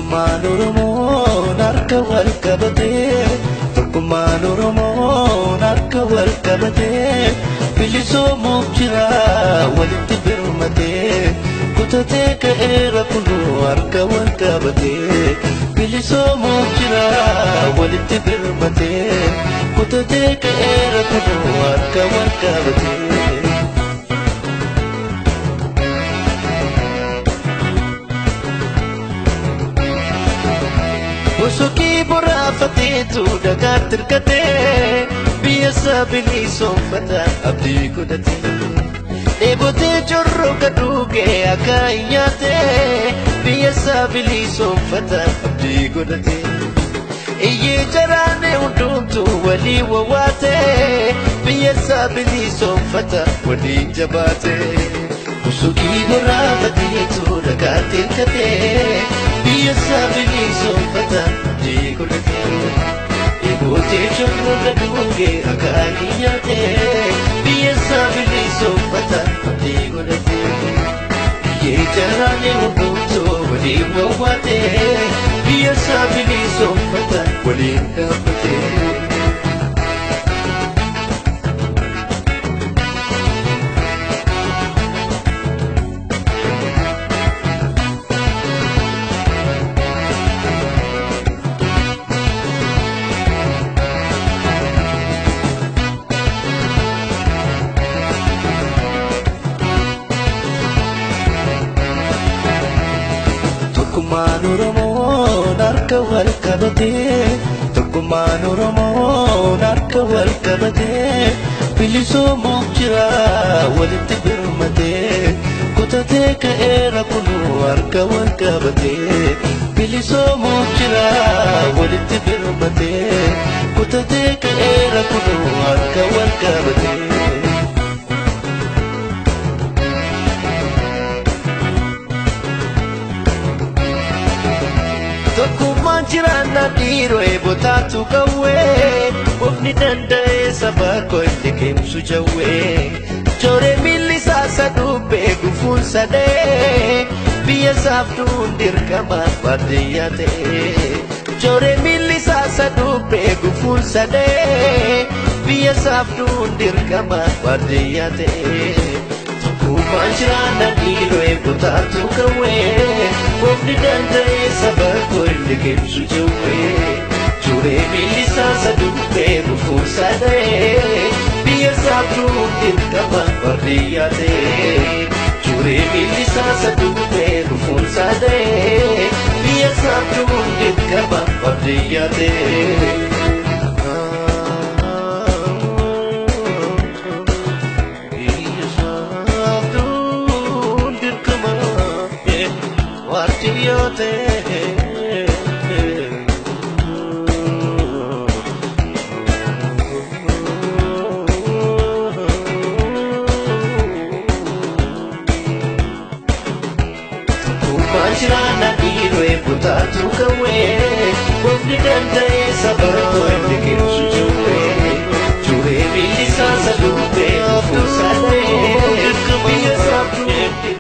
Tokkummaan Oromoon harka wal qabatee, tokkummaan Oromoon harka wal qabatee, bilisoomuuf jira walitti birmatee, kutatee ka'eera kunoo harka wal qabatee, bilisoomuuf jira walitti birmatee, kutatee ka'eera kunoo harka wal qabatee. Osoki boraafatee tuuda gaattirkatee, biyya isaa bilisoomfata abdii godhatee, dheebotee corroqa dhuugee akka hin nyaatee, biyya isaa bilisoomfata abdii godhatee, iyyee jaraanee hundumtuu walii wawwaatee, biyya isaa bilisoomfata walii jabaatee. Osoki boraafatee tuuda gaattirkatee, biyya isaa bilisoomfata abdii godhatee, dheebotee corroqa dhuugee akka hin nyaatee, biyya isaa bilisoomfata abdii godhatee, iyyee jaraanee hundumtuu walii wawwaatee, biyya isaa bilisoomfata walii dhaabbatee. Tokkummaan Oromoon harka wal qabatee, tokkummaan Oromoon harka wal qabatee, bilisoomuuf jira walitti birmatee, kutatee ka'eera kunoo harka wal qabatee, bilisoomuuf jira walitti birmatee, kutatee ka'eera kunoo harka wal qabatee. Tokkummaan jiraanna dhiiroo eebotaatu qawwee, ofni danda'ee saba koo itti keemsu jawwee, jooree miilli isaa saduubbee gufuun sadee, biyya saaftuun dirqama baadiyyaa ta'ee, jooree miilli isaa saduubbee gufuun sadee, biyya saaftuun dirqama baadiyyaa ta'ee. Tokkummaan jiraanna dhiiroo eebotaatu qawwee, ofni danda'ee saba koo itti keemsu jawwee, jooree miilli isaa saduubbee gufuun sadee, biyya saaftuun dirqama baadiyyaa ta'ee, jooree miilli isaa saduubbee gufuun sadee, biyya saaftuun dirqama baadiyyaa ta'ee. Jiraanna dhiiroo eebotaatu qawwee, ofni danda'ee saba koo itti keemsu jawwee, jooree miilli isaa saduubbee